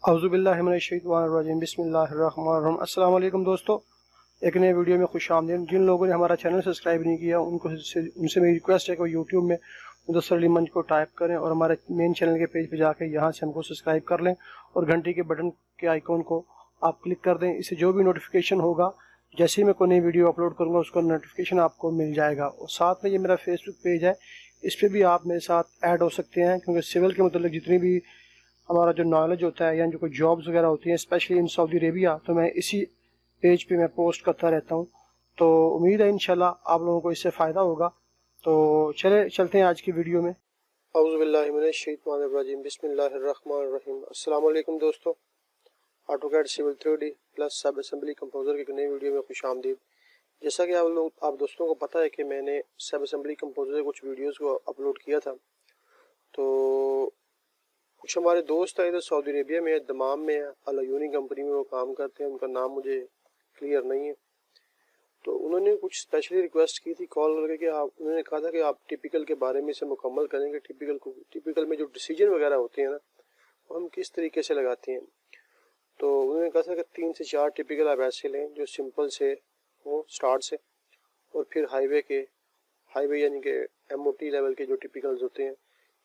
औज़ुबिल्लाहिमिनश्शैतानिर्रजीम बिस्मिल्लाहिर्रहमानिर्रहीम। अस्सलाम वालेकुम दोस्तों, एक नए वीडियो में खुश आमदीद। जिन लोगों ने हमारा चैनल सब्सक्राइब नहीं किया उनसे मेरी रिक्वेस्ट है कि वो यूट्यूब में मुदस्सर अली मंच को टाइप करें और हमारे मेन चैनल के पेज पे जाकर यहाँ से हमको सब्सक्राइब कर लें और घंटी के बटन के आइकॉन को आप क्लिक कर दें। इससे जो भी नोटिफिकेशन होगा, जैसे ही मैं कोई नई वीडियो अपलोड करूँगा उसका नोटिफिकेशन आपको मिल जाएगा। और साथ में ये मेरा फेसबुक पेज है, इस पर भी आप मेरे साथ ऐड हो सकते हैं, क्योंकि सिविल के मतलब जितनी भी हमारा जो नॉलेज होता है या जो कोई जॉब्स वगैरह होती हैं स्पेशली इन सऊदी अरेबिया, तो मैं इसी पेज पे मैं पोस्ट करता रहता हूँ। तो उम्मीद है इंशाल्लाह आप लोगों को इससे फ़ायदा होगा। तो चलते हैं आज की वीडियो में। औज़ुबिल्लाहिमिनश्शैतानिर्रजीम बिस्मिल्लाहिर्रहमानिर्रहीम। अस्सलाम वालेकुम दोस्तों, ऑटोकैड सिविल 3D प्लस सब असेंबली कंपोजर की नई वीडियो में खुश आमदीद। जैसा कि आप दोस्तों को पता है कि मैंने सब असेंबली कंपोजर के कुछ वीडियोज़ को अपलोड किया था। तो कुछ हमारे दोस्त हैं इधर सऊदी अरेबिया में, दमाम में है, अल अयूनी कंपनी में वो काम करते हैं, उनका नाम मुझे क्लियर नहीं है। तो उन्होंने कुछ स्पेशली रिक्वेस्ट की थी कॉल करके कि उन्होंने कहा था कि आप टिपिकल के बारे में इसे मुकम्मल करेंगे। टिपिकल में जो डिसीजन वगैरह होते हैं ना, वो हम किस तरीके से लगाते हैं। तो उन्होंने कहा था कि 3 से 4 टिपिकल आप ऐसे लें जो सिंपल से हो स्टार्ट से, और फिर हाईवे यानी कि MOT लेवल के जो टिपिकल्स होते हैं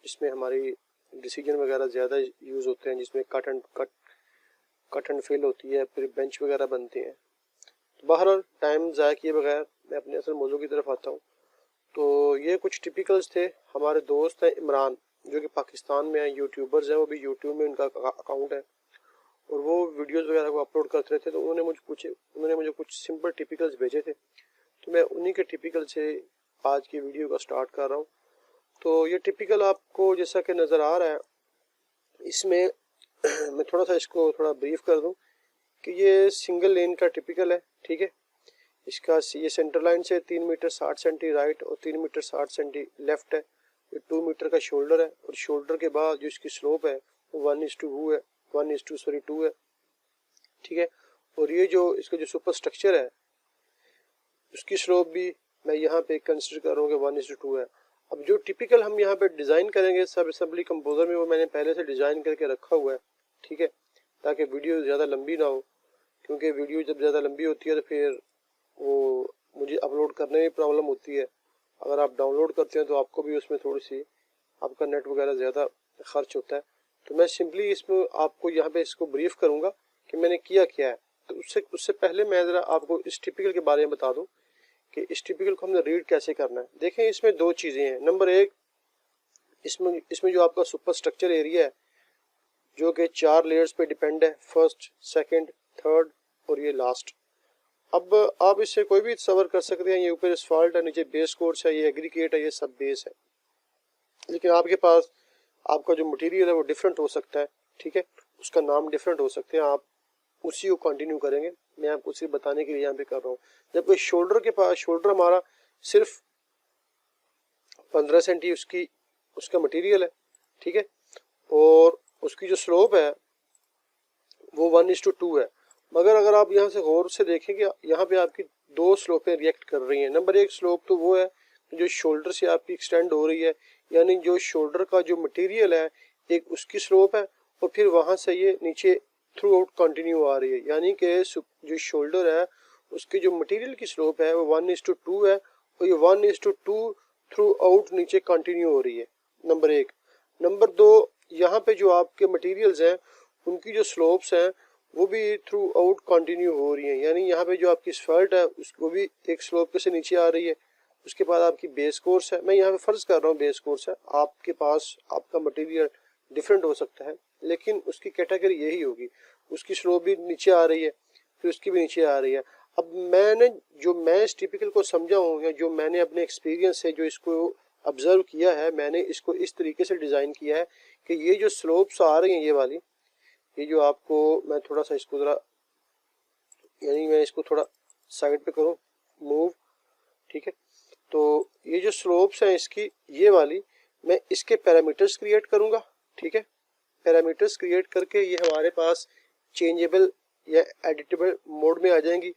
जिसमें हमारी डिसीजन वगैरह ज़्यादा यूज़ होते हैं, जिसमें कट एंड फिल होती है, फिर बेंच वगैरह बनते हैं। तो बहरहाल टाइम ज़ाया किए बगैर मैं अपने असल मौजू की तरफ आता हूँ। तो ये कुछ टिपिकल्स थे। हमारे दोस्त हैं इमरान, जो कि पाकिस्तान में है, यूट्यूबर्स हैं, वो भी यूट्यूब में उनका अकाउंट है और वो वीडियोज़ वगैरह को अपलोड करते रहते। तो उन्होंने मुझे कुछ सिंपल टिपिकल्स भेजे थे, तो मैं उन्हीं के टिपिकल से आज की वीडियो का स्टार्ट कर रहा हूँ। तो ये टिपिकल आपको जैसा कि नज़र आ रहा है इसमें मैं थोड़ा सा इसको थोड़ा ब्रीफ कर दूं कि ये सिंगल लेन का टिपिकल है, ठीक है। इसका ये सेंटर लाइन से 3 मीटर 60 सेंटी राइट और 3 मीटर 60 सेंटी लेफ्ट है। ये 2 मीटर का शोल्डर है और शोल्डर के बाद जो इसकी स्लोप है वो 1:2 है, 1:2 है, ठीक है। और ये जो इसका जो सुपर स्ट्रक्चर है उसकी स्लोप भी मैं यहाँ पे कंसिडर कर रहा हूँ कि 1:2 है। अब जो टिपिकल हम यहाँ पे डिज़ाइन करेंगे सब असेंबली कंपोजर में, वो मैंने पहले से डिज़ाइन करके रखा हुआ है, ठीक है, ताकि वीडियो ज़्यादा लंबी ना हो। क्योंकि वीडियो जब ज़्यादा लंबी होती है तो फिर वो मुझे अपलोड करने में प्रॉब्लम होती है। अगर आप डाउनलोड करते हैं तो आपको भी उसमें थोड़ी सी आपका नेट वगैरह ज़्यादा खर्च होता है। तो मैं सिंपली इसमें आपको यहाँ पे इसको ब्रीफ करूँगा कि मैंने किया क्या है। तो उससे पहले मैं ज़रा आपको इस टिपिकल के बारे में बता दूँ कि इस टिपिकल को हमने रीड कैसे करना है। देखें, इसमें 2 चीज़ें हैं। नंबर 1, इसमें जो आपका सुपर स्ट्रक्चर एरिया है जो कि 4 लेयर्स पे डिपेंड है, फर्स्ट, सेकंड, थर्ड और ये लास्ट। अब आप इससे कोई भी तस्वर कर सकते हैं, ये ऊपर एस्फाल्ट है, नीचे बेस कोर्स है, ये एग्रीगेट है, ये सब बेस है। लेकिन आपके पास आपका जो मटेरियल है वो डिफरेंट हो सकता है, ठीक है, उसका नाम डिफरेंट हो सकते हैं। आप उसी को कंटिन्यू करेंगे, मैं आपको सिर्फ बताने के लिए यहाँ पे कर रहा हूँ। जब कोई शोल्डर के पास, शोल्डर हमारा सिर्फ 15 सेंटी उसका मटेरियल है, ठीक है, और उसकी जो स्लोप है वो 1:2 है। मगर अगर आप यहाँ से गौर से देखेंगे, यहाँ पे आपकी 2 स्लोपें रिएक्ट कर रही हैं। नंबर 1 स्लोप तो वो है जो शोल्डर से आपकी एक्सटेंड हो रही है, यानी जो शोल्डर का जो मटेरियल है एक उसकी स्लोप है और फिर वहाँ से ये नीचे थ्रू आउट कंटिन्यू आ रही है, यानी कि जो शोल्डर है उसकी जो मटेरियल की स्लोप है वो 1:2 है और ये 1:2 थ्रू आउट नीचे कंटिन्यू हो रही है, नंबर 1। नंबर 2, यहाँ पे जो आपके मटेरियल्स हैं उनकी जो स्लोप्स हैं वो भी थ्रू आउट कंटिन्यू हो रही हैं, यानी यहाँ पे जो आपकी स्फर्ट है उसको भी एक स्लोप से नीचे आ रही है। उसके बाद आपकी बेस कोर्स है, मैं यहाँ पे फर्ज कर रहा हूँ बेस कोर्स है, आपके पास आपका मटेरियल डिफरेंट हो सकता है लेकिन उसकी कैटेगरी यही होगी। उसकी स्लोप भी नीचे आ रही है, फिर उसकी भी नीचे आ रही है। अब मैं इस टिपिकल को समझा हूँ या जो मैंने अपने एक्सपीरियंस से जो इसको ऑब्जर्व किया है, मैंने इसको इस तरीके से डिज़ाइन किया है कि ये जो स्लोप्स आ रही हैं ये वाली, ये जो आपको मैं थोड़ा सा इसको ज़रा, यानी मैं इसको थोड़ा साइड पे करूँ मूव, ठीक है। तो ये जो स्लोप्स हैं इसकी, ये वाली, मैं इसके पैरामीटर्स क्रिएट करूँगा, ठीक है। पैरामीटर्स क्रिएट करके ये हमारे पास चेंजेबल या एडिटेबल मोड में आ जाएंगी।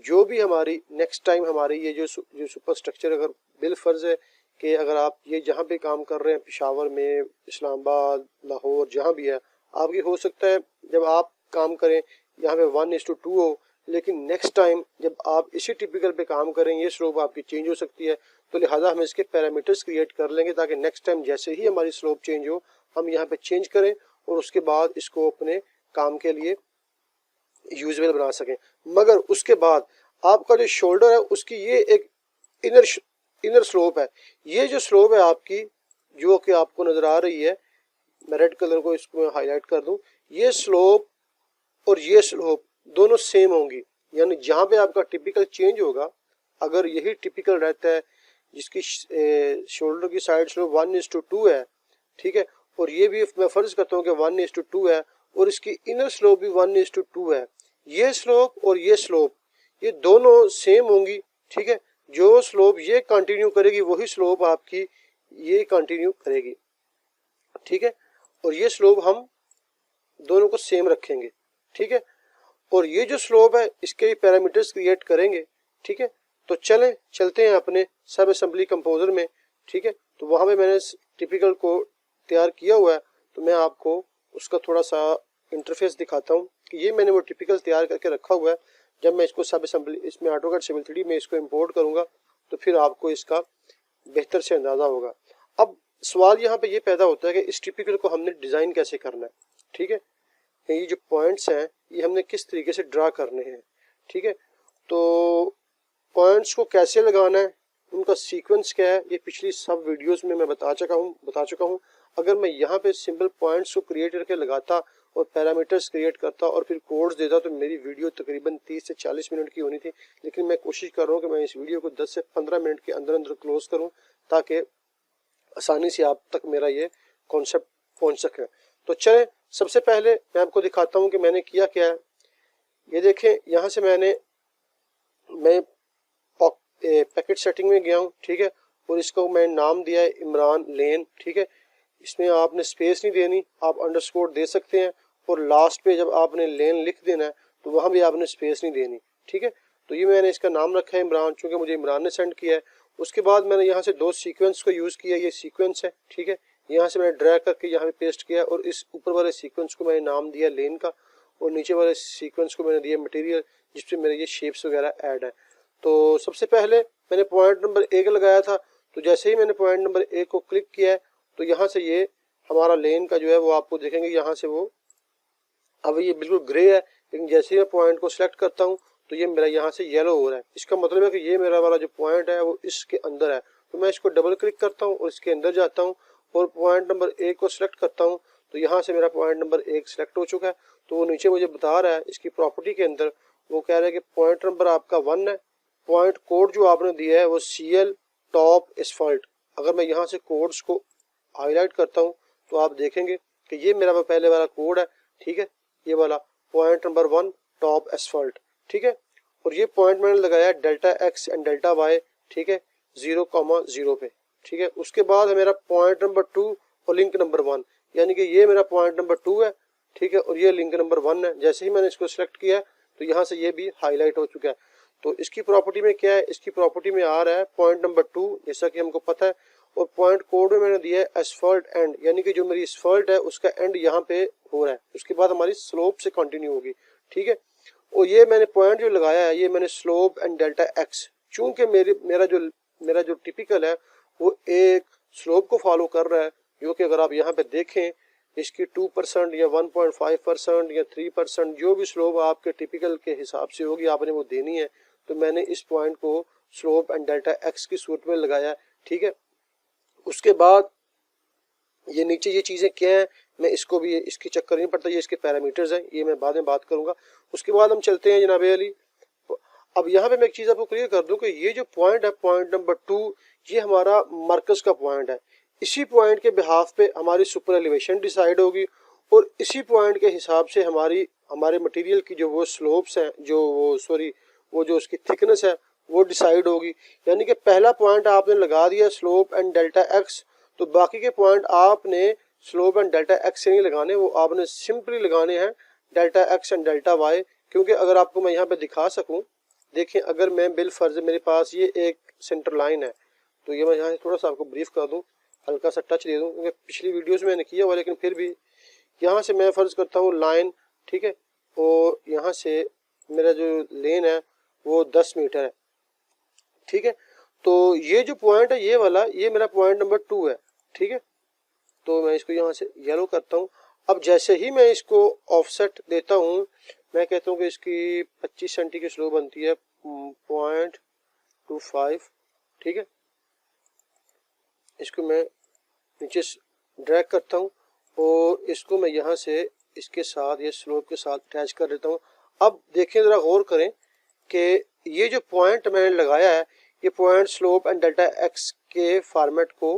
जो भी हमारी नेक्स्ट टाइम हमारी ये जो सुपर स्ट्रक्चर, अगर बिल फर्ज है कि अगर आप ये जहाँ पे काम कर रहे हैं, पेशावर में, इस्लामाबाद, लाहौर, जहाँ भी है, आपकी हो सकता है जब आप काम करें यहाँ पे 1:2 हो, लेकिन नेक्स्ट टाइम जब आप इसी टिपिकल पे काम करें ये स्लोप आपकी चेंज हो सकती है। तो लिहाजा हम इसके पैरामीटर्स क्रिएट कर लेंगे ताकि नेक्स्ट टाइम जैसे ही हमारी स्लोप चेंज हो हम यहाँ पे चेंज करें और उसके बाद इसको अपने काम के लिए यूजेबल बना सकें। मगर उसके बाद आपका जो शोल्डर है उसकी ये एक इनर स्लोप है। ये जो स्लोप है आपकी जो कि आपको नजर आ रही है, मैं रेड कलर को इसको मैं हाईलाइट कर दूं, ये स्लोप और ये स्लोप दोनों सेम होंगी। यानी जहां पे आपका टिपिकल चेंज होगा, अगर यही टिपिकल रहता है जिसकी शोल्डर की साइड स्लोप 1:2 है, ठीक है, और ये भी मैं फर्ज करता हूँ कि 1:2 है और इसकी इनर स्लोप भी 1:2 है, ये स्लोप और ये स्लोप ये दोनों सेम होंगी, ठीक है। जो स्लोप ये कंटिन्यू करेगी वही स्लोप आपकी ये कंटिन्यू करेगी, ठीक है। और ये स्लोप हम दोनों को सेम रखेंगे, ठीक है। और ये जो स्लोप है इसके भी पैरामीटर्स क्रिएट करेंगे, ठीक है। तो चलते हैं अपने सब असेंबली कंपोजर में, ठीक है। तो वहां पे मैंने टिपिकल को तैयार किया हुआ है, तो मैं आपको उसका थोड़ा सा इंटरफेस दिखाता हूँ कि ये मैंने वो टिपिकल तैयार करके रखा हुआ है। जब मैं इसको सब असेंबली इसमें AutoCAD Civil 3D में इसको इंपोर्ट करूंगा तो फिर आपको इसका बेहतर से अंदाजा होगा। अब सवाल यहाँ पे ये पैदा होता है कि इस टिपिकल को हमने डिजाइन कैसे करना है, ठीक है। ये जो पॉइंट्स हैं ये हमने किस तरीके से ड्रा करने हैं, ठीक है। तो पॉइंट्स को कैसे लगाना है, उनका सीक्वेंस क्या है, ये पिछली सब वीडियोस में मैं बता चुका हूँ। अगर मैं यहाँ पे सिंपल पॉइंट्स को क्रिएट करके लगाता और पैरामीटर्स क्रिएट करता और फिर कोड्स देता तो मेरी वीडियो तकरीबन 30 से 40 मिनट की होनी थी। लेकिन मैं कोशिश कर रहा हूँ कि मैं इस वीडियो को 10 से 15 मिनट के अंदर अंदर क्लोज करूँ ताकि आसानी से आप तक मेरा ये कॉन्सेप्ट पहुँच सके। तो चलें, सबसे पहले मैं आपको दिखाता हूँ कि मैंने किया क्या है। ये देखें, यहाँ से मैं पैकेट सेटिंग में गया हूँ, ठीक है, और इसको मैं नाम दिया है इमरान लेन, ठीक है। इसमें आपने स्पेस नहीं देनी, आप अंडरस्कोर दे सकते हैं, और लास्ट पे जब आपने लेन लिख देना है तो वहां भी आपने स्पेस नहीं देनी, ठीक है। तो ये मैंने इसका नाम रखा है इमरान, चूंकि मुझे इमरान ने सेंड किया है। उसके बाद मैंने यहाँ से 2 सीक्वेंस को यूज किया, ये सीक्वेंस है, ठीक है। यहाँ से मैंने ड्रैग करके यहाँ पे पेस्ट किया और इस ऊपर वाले सीक्वेंस को मैंने नाम दिया लेन का, और नीचे वाले सीक्वेंस को मैंने दिया मटेरियल, जिसपे मेरे ये शेप्स वगैरह ऐड है। तो सबसे पहले मैंने पॉइंट नंबर 1 लगाया था, तो जैसे ही मैंने पॉइंट नंबर 1 को क्लिक किया है तो यहाँ से ये हमारा लेन का जो है वो आपको देखेंगे यहाँ से वो अब ये बिल्कुल ग्रे है, लेकिन जैसे ही मैं पॉइंट को सिलेक्ट करता हूँ तो ये मेरा यहाँ से येलो हो रहा है। इसका मतलब है कि ये मेरा वाला जो पॉइंट है वो इसके अंदर है। तो मैं इसको डबल क्लिक करता हूँ और इसके अंदर जाता हूँ और पॉइंट नंबर 1 को सिलेक्ट करता हूँ, तो यहाँ से मेरा पॉइंट नंबर 1 सिलेक्ट हो चुका है। तो वो नीचे मुझे बता रहा है इसकी प्रॉपर्टी के अंदर, वो कह रहा है कि पॉइंट नंबर आपका 1 है, पॉइंट कोड जो आपने दिया है वो CL टॉप एस्फाल्ट। अगर मैं यहाँ से कोड्स को हाईलाइट करता हूँ तो आप देखेंगे कि ये मेरा पहले वाला कोड है, ठीक है, ये वाला पॉइंट नंबर 1 टॉप एस्फाल्ट, ठीक है। और ये पॉइंट मैंने लगाया delta X and delta Y, ठीक है, 0,0 पे, ठीक है। उसके बाद है मेरा पॉइंट नंबर 2 और लिंक नंबर 1, यानी कि ये मेरा पॉइंट नंबर 2 है, ठीक है, और ये लिंक नंबर 1 है। जैसे ही मैंने इसको सिलेक्ट किया तो यहाँ से ये भी हाईलाइट हो चुका है। तो इसकी प्रॉपर्टी में क्या है, इसकी प्रॉपर्टी में आ रहा है पॉइंट नंबर 2, जैसा कि हमको पता है, और पॉइंट कोड में मैंने दिया है एस्फाल्ट एंड, यानी कि जो मेरी एस्फाल्ट है उसका एंड यहाँ पे हो रहा है, उसके बाद हमारी स्लोप से कंटिन्यू होगी, ठीक है। और ये मैंने पॉइंट जो लगाया है ये मैंने स्लोप एंड डेल्टा एक्स, चूंकि मेरा जो टिपिकल है वो एक स्लोप को फॉलो कर रहा है, जो कि अगर आप यहाँ पे देखें इसकी 2% या 1.5% या 3% जो भी स्लोप आपके टिपिकल के हिसाब से होगी आपने वो देनी है। तो मैंने इस पॉइंट को स्लोप एंड डेल्टा एक्स की सूरत में लगाया, ठीक है। उसके बाद ये नीचे ये चीज़ें क्या हैं, मैं इसको भी इसकी चक्कर नहीं पड़ता, ये इसके पैरामीटर्स हैं, ये मैं बाद में बात करूंगा। उसके बाद हम चलते हैं जनाब अली। अब यहाँ पे मैं एक चीज़ आपको क्लियर कर दूं कि ये जो पॉइंट है पॉइंट नंबर 2 ये हमारा मरकज का पॉइंट है। इसी पॉइंट के बिहाफ पे हमारी सुपर एलिवेशन डिसाइड होगी और इसी पॉइंट के हिसाब से हमारे मटेरियल की जो वो स्लोप्स हैं, वो जो उसकी थिकनेस है वो डिसाइड होगी। यानी कि पहला पॉइंट आपने लगा दिया स्लोप एंड डेल्टा एक्स, तो बाकी के पॉइंट आपने स्लोप एंड डेल्टा एक्स से नहीं लगाने, वो आपने सिंपली लगाने हैं delta X and delta Y. क्योंकि अगर आपको मैं यहाँ पे दिखा सकूं, देखें, अगर मैं बिल फर्ज मेरे पास ये एक सेंटर लाइन है, तो ये मैं यहाँ से थोड़ा सा आपको ब्रीफ कर दूं, हल्का सा टच दे दूं, क्योंकि पिछली वीडियोस में मैंने किया हुआ, लेकिन फिर भी यहाँ से मैं फ़र्ज़ करता हूँ लाइन, ठीक है, और यहाँ से मेरा जो लेन है वो 10 मीटर है, ठीक है। तो ये जो पॉइंट है ये वाला, ये मेरा पॉइंट नंबर 2 है, ठीक है। तो मैं इसको यहाँ से येलो करता हूँ। अब जैसे ही मैं इसको ऑफसेट देता हूँ, मैं कहता हूँ कि इसकी 25 सेंटी की स्लो बनती है 0.25, ठीक है। इसको मैं नीचे ड्रैग करता हूँ और इसको मैं यहाँ से इसके साथ, ये स्लोप के साथ अटैच कर देता हूँ। अब देखें, ज़रा गौर करें कि ये जो पॉइंट मैंने लगाया है, ये point slope and delta x के फॉर्मेट को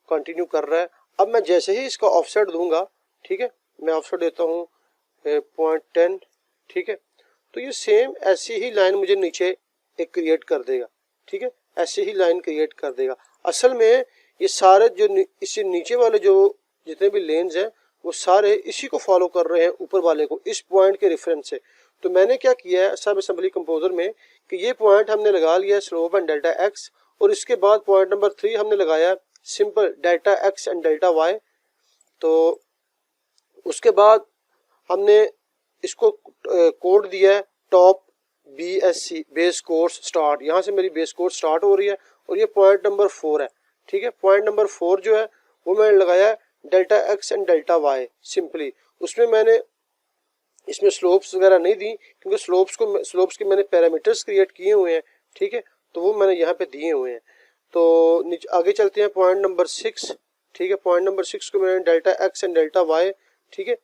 कंटिन्यू कर रहा है। अब मैं जैसे ही इसका ऑफसेट दूंगा, ठीक है, मैं ऑफसेट देता हूँ 0.10, ठीक है, तो ये सेम ऐसी ही लाइन मुझे नीचे एक क्रिएट कर देगा, ठीक है, ऐसे ही लाइन क्रिएट कर देगा। असल में ये सारे जो इससे नीचे वाले जो जितने भी लेन्स हैं वो सारे इसी को फॉलो कर रहे हैं, ऊपर वाले को, इस पॉइंट के रेफरेंस से। तो मैंने क्या किया है सब असेंबली कंपोजर में कि ये पॉइंट हमने लगा लिया है स्लोप एंड डेल्टा एक्स, और इसके बाद पॉइंट नंबर 3 हमने लगाया simple delta X and delta Y. तो उसके बाद हमने इसको कोड दिया है top BSC, base course start. यहाँ से मेरी बेस कोर्स स्टार्ट हो रही है और ये पॉइंट नंबर 4 है, ठीक है। पॉइंट नंबर 4 जो है वो मैंने लगाया है delta X and delta Y simply. उसमें मैंने इसमें स्लोप्स वगैरह नहीं दी क्योंकि स्लोप्स के मैंने पैरामीटर्स क्रिएट किए हुए हैं, ठीक है, तो वो मैंने यहाँ पे दिए हुए हैं। तो आगे चलते हैं पॉइंट नंबर 6, ठीक है। पॉइंट नंबर 6 को मैंने delta X and delta Y, ठीक है।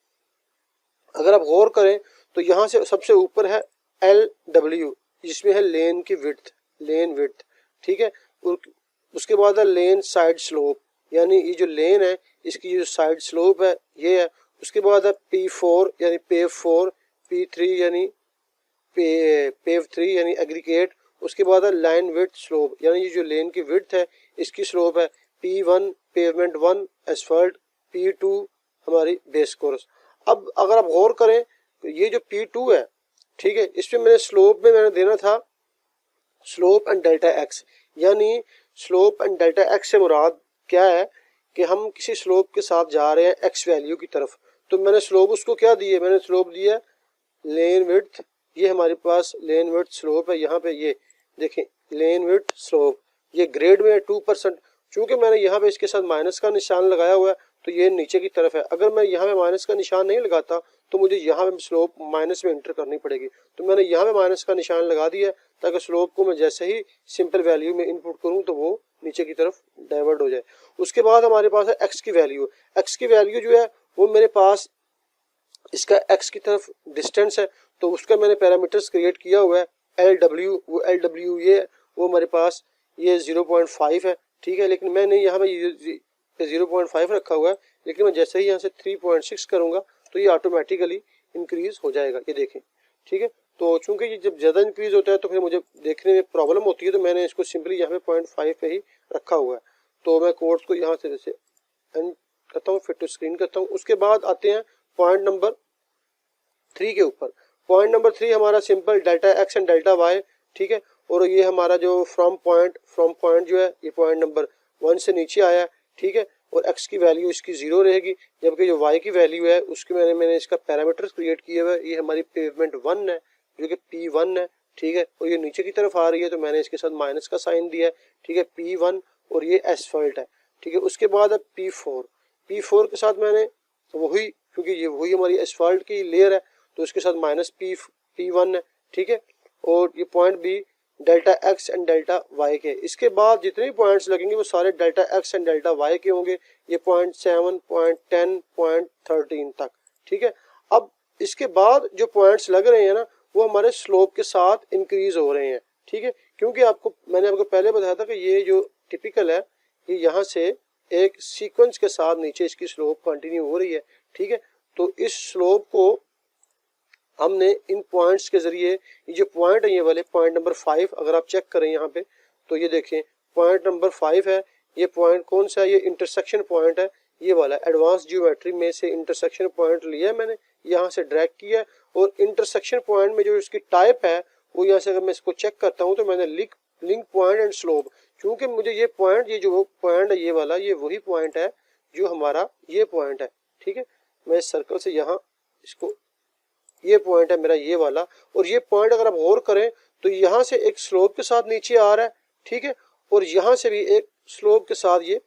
अगर आप गौर करें तो यहाँ से सबसे ऊपर है LW, जिसमें है लेन की विड्थ, लेन विड्थ, ठीक है। उसके बाद है लेन साइड स्लोप, यानी ये जो लेन है इसकी जो साइड स्लोप है ये है। उसके बाद है P4 यानी पेव 4, P3 यानी पेव 3 यानी एग्रीगेट। उसके बाद है लाइन विड्थ स्लोप, यानी ये जो लेन की विड्थ है इसकी स्लोप है P1 पेवमेंट 1 एसफल्ट, P2 हमारी बेस कोर्स। अब अगर आप गौर करें तो ये जो P2 है, ठीक है, इसमें मैंने स्लोप में मैंने देना था स्लोप एंड डेल्टा एक्स, यानी स्लोप एंड डेल्टा एक्स से मुराद क्या है कि हम किसी स्लोप के साथ जा रहे हैं एक्स वैल्यू की तरफ। तो मैंने स्लोप उसको क्या दिए, मैंने स्लोप दिया लेन विड्थ, ये हमारे पास लेन विड्थ स्लोप है। यहाँ पे ये देखें लेन विड्थ स्लोप, ये ग्रेड में है 2%। चूंकि मैंने यहाँ पे इसके साथ माइनस का निशान लगाया हुआ है तो ये नीचे की तरफ है। अगर मैं यहाँ पे माइनस का निशान नहीं लगाता तो मुझे यहाँ पे स्लोप माइनस में एंटर करनी पड़ेगी। तो मैंने यहाँ पे माइनस का निशान लगा दिया ताकि स्लोप को मैं जैसे ही सिंपल वैल्यू में इनपुट करूँ तो वो नीचे की तरफ डाइवर्ट हो जाए। उसके बाद हमारे पास है एक्स की वैल्यू। एक्स की वैल्यू जो है वो मेरे पास इसका एक्स की तरफ डिस्टेंस है, तो उसका मैंने पैरामीटर्स क्रिएट किया हुआ है LW। वो LW ये वो हमारे पास ये 0.5 है, ठीक है, लेकिन मैंने यहाँ पे 0.5 रखा हुआ है, लेकिन मैं जैसे ही यहाँ से 3.6 करूँगा तो ये ऑटोमेटिकली इंक्रीज हो जाएगा, ये देखें, ठीक है। तो चूंकि ये जब ज़्यादा इंक्रीज होता है तो फिर मुझे देखने में प्रॉब्लम होती है, तो मैंने इसको सिंपली यहाँ पे 0.5 पे ही रखा हुआ है। तो मैं कोड्स को यहाँ से जैसे एंड करता हूँ, फिर टू स्क्रीन करता हूँ। उसके बाद आते हैं पॉइंट नंबर 3 के ऊपर। पॉइंट नंबर 3 हमारा simple delta X and delta Y, ठीक है, और ये हमारा जो फ्रॉम पॉइंट जो है ये पॉइंट नंबर 1 से नीचे आया है, ठीक है, और एक्स की वैल्यू इसकी 0 रहेगी, जबकि जो वाई की वैल्यू है उसके मैंने इसका पैरामीटर्स क्रिएट किया हुआ है। ये हमारी पेवमेंट 1 है जो कि P1 है, ठीक है, और ये नीचे की तरफ आ रही है तो मैंने इसके साथ माइनस का साइन दिया है, ठीक है, P1, और ये एसफल्ट है, ठीक है। उसके बाद है P4 के साथ मैंने वही, क्योंकि ये वही हमारी एसफल्ट की लेयर है तो उसके साथ माइनस P1 है, ठीक है, और ये पॉइंट भी delta X and delta Y के। इसके बाद जितने भी पॉइंट्स लगेंगे वो सारे delta X and delta Y के होंगे, ये 0.7, 0.10, 0.13 तक, ठीक है। अब इसके बाद जो पॉइंट्स लग रहे हैं ना वो हमारे स्लोप के साथ इंक्रीज हो रहे हैं, ठीक है, क्योंकि मैंने आपको पहले बताया था कि ये जो टिपिकल है ये यहाँ से एक सीक्वेंस के साथ नीचे इसकी स्लोप कंटिन्यू हो रही है, ठीक है। तो इस स्लोप को हमने इन पॉइंट्स के जरिए, ये जो पॉइंट है ये वाले पॉइंट नंबर 5 अगर आप चेक करें यहाँ पे तो ये देखें पॉइंट नंबर 5 है। ये पॉइंट कौन सा है, ये इंटरसेक्शन पॉइंट है, ये वाला एडवांस ज्योमेट्री में से इंटरसेक्शन पॉइंट लिया है मैंने, यहाँ से ड्रैग किया, और इंटरसेक्शन पॉइंट में जो इसकी टाइप है वो यहाँ से अगर मैं इसको चेक करता हूँ तो मैंने लिंक पॉइंट एंड स्लोप, क्योंकि मुझे ये पॉइंट, ये जो पॉइंट है ये वाला, ये वही पॉइंट है जो हमारा ये पॉइंट है, ठीक है। मैं इस सर्कल से यहाँ इसको, ये पॉइंट है मेरा ये वाला, और ये पॉइंट अगर आप गौर करें तो यहाँ से एक स्लोप के साथ नीचे आ रहा है, ठीक है, और यहाँ से भी एक स्लोप के साथ ये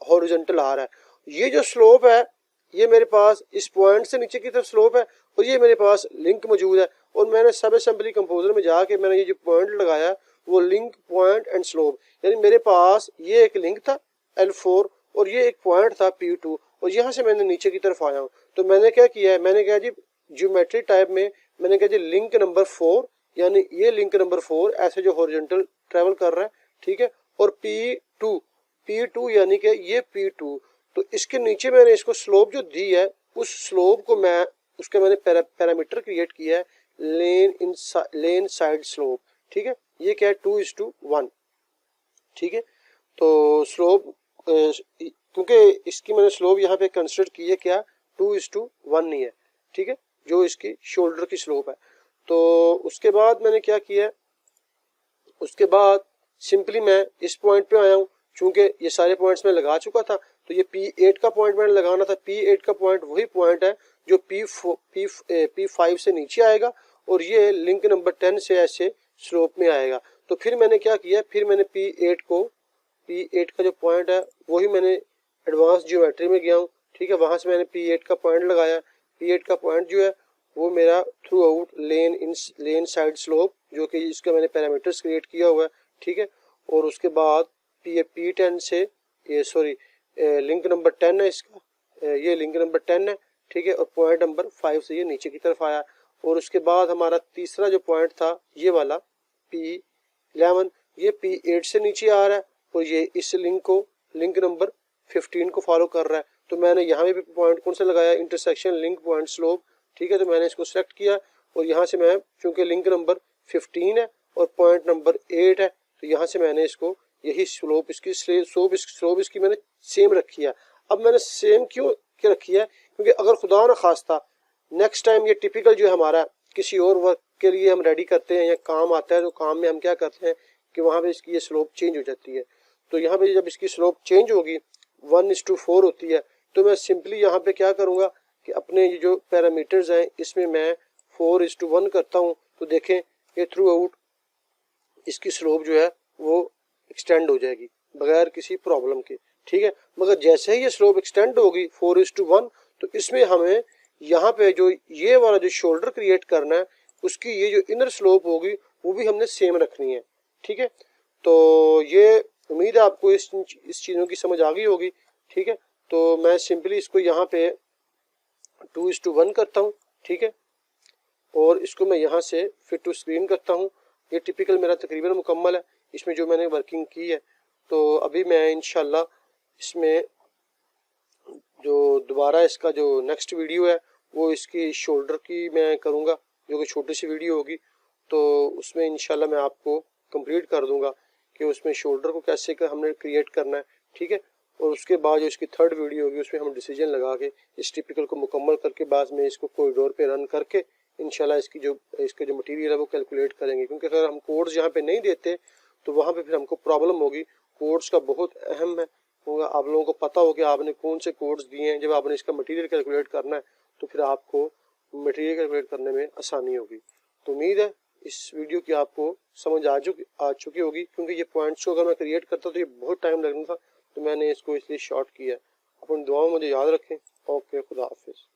हॉरिजॉन्टल आ रहा है। ये जो स्लोप है ये मेरे पास इस पॉइंट से नीचे की तरफ स्लोप है, और ये मेरे पास लिंक मौजूद है, और मैंने सब असेंबली कंपोजर में जाके मैंने ये जो पॉइंट लगाया वो लिंक पॉइंट एंड स्लोप, यानी मेरे पास ये एक लिंक था L4 और ये एक पॉइंट था P2, और यहाँ से मैंने नीचे की तरफ आया हूँ। तो मैंने क्या किया है, मैंने कहा जी ज्योमेट्री टाइप में मैंने कहा जी लिंक नंबर 4, यानी ये लिंक नंबर 4 ऐसे जो हॉरिजॉन्टल ट्रेवल कर रहा है, ठीक है, और P2 यानी कि ये P2, तो इसके नीचे मैंने इसको स्लोप जो दी है उस स्लोप को मैं उसके मैंने पैरामीटर क्रिएट किया है लेन साइड स्लोप, ठीक है, ये क्या है 2:1, ठीक है। तो स्लोप क्योंकि इसकी मैंने स्लोप यहाँ पे कंसिडर की है क्या 2:1 नहीं है, ठीक है, जो इसकी शोल्डर की स्लोप है। तो उसके बाद मैंने क्या किया है, उसके बाद सिंपली मैं इस पॉइंट पे आया हूँ, चूंकि ये सारे पॉइंट्स मैं लगा चुका था, तो ये P8 का पॉइंट मैंने लगाना था। P8 का पॉइंट वही पॉइंट है जो P5 से नीचे आएगा, और ये लिंक नंबर 10 से ऐसे स्लोप में आएगा। तो फिर मैंने क्या किया, फिर मैंने P8 का जो पॉइंट है वही मैंने एडवांस ज्योमेट्री में गया हूँ, ठीक है, वहां से मैंने P8 का पॉइंट लगाया। P8 का पॉइंट जो है वो मेरा थ्रू आउट लेन साइड स्लोप, जो कि इसका मैंने पैरामीटर्स क्रिएट किया हुआ है, ठीक है, और उसके बाद P10 से ये सॉरी लिंक नंबर 10 है इसका, ये लिंक नंबर 10 है, ठीक है, और पॉइंट नंबर 5 से ये नीचे की तरफ आया। और उसके बाद हमारा तीसरा जो पॉइंट था ये वाला P11, ये P8 से नीचे आ रहा है, और ये इस लिंक नंबर 15 को फॉलो कर रहा है। तो मैंने यहाँ भी पॉइंट कौन सा लगाया, इंटरसेक्शन लिंक पॉइंट स्लोप, ठीक है, तो मैंने इसको सेलेक्ट किया, और यहाँ से मैं चूंकि लिंक नंबर 15 है और पॉइंट नंबर 8 है, तो यहाँ से मैंने इसको यही स्लोप इसकी स्लोप इसकी मैंने सेम रखी है। अब मैंने सेम क्यों रखी है, क्योंकि अगर खुदा न खास्ता नेक्स्ट टाइम ये टिपिकल जो है हमारा किसी और वर्क के लिए हम रेडी करते हैं या काम आता है, तो काम में हम क्या करते हैं कि वहां पे इसकी ये स्लोप चेंज हो जाती है। तो यहाँ पे जब इसकी स्लोप चेंज होगी 1:4 होती है, तो मैं सिंपली यहाँ पे क्या करूंगा कि अपने ये जो पैरामीटर्स हैं इसमें मैं 4:1 करता हूँ। तो देखें ये थ्रू आउट इसकी स्लोप जो है वो एक्सटेंड हो जाएगी बगैर किसी प्रॉब्लम के, ठीक है। मगर जैसे ही ये स्लोप एक्सटेंड होगी 4:1, तो इसमें हमें यहाँ पे जो ये वाला जो शोल्डर क्रिएट करना है उसकी ये जो इनर स्लोप होगी वो भी हमने सेम रखनी है, ठीक है। तो ये उम्मीद है आपको इस चीज़ों की समझ आ गई होगी, ठीक है। तो मैं सिंपली इसको यहाँ पे 2:1 करता हूँ, ठीक है, और इसको मैं यहाँ से फिट टू स्क्रीन करता हूँ। ये टिपिकल मेरा तकरीबन मुकम्मल है इसमें जो मैंने वर्किंग की है। तो अभी मैं इंशाल्लाह इसमें जो दोबारा इसका जो नेक्स्ट वीडियो है वो इसकी शोल्डर की मैं करूँगा, जो कि छोटी सी वीडियो होगी। तो उसमें इंशाल्लाह मैं आपको कंप्लीट कर दूंगा कि उसमें शोल्डर को कैसे हमने क्रिएट करना है, ठीक है। और उसके बाद जो इसकी थर्ड वीडियो होगी उसमें हम डिसीजन लगा के इस टिपिकल को मुकम्मल करके बाद में इसको कॉरिडोर पे रन करके इंशाल्लाह इसका जो मटेरियल है वो कैलकुलेट करेंगे। क्योंकि अगर हम कोड्स यहाँ पे नहीं देते तो वहाँ पे फिर हमको प्रॉब्लम होगी। कोड्स का बहुत अहम है, आप लोगों को पता हो कि आपने कौन से कोड्स दिए हैं। जब आपने इसका मटेरियल कैलकुलेट करना है तो फिर आपको मटेरियल कैलकुलेट करने में आसानी होगी। तो उम्मीद है इस वीडियो की आपको समझ आ चुकी होगी, क्योंकि ये पॉइंट्स को अगर मैं क्रिएट करता तो ये बहुत टाइम लगना था, तो मैंने इसको इसलिए शॉर्ट किया है। अपन दुआओं मुझे याद रखें। ओके, खुदा हाफिज।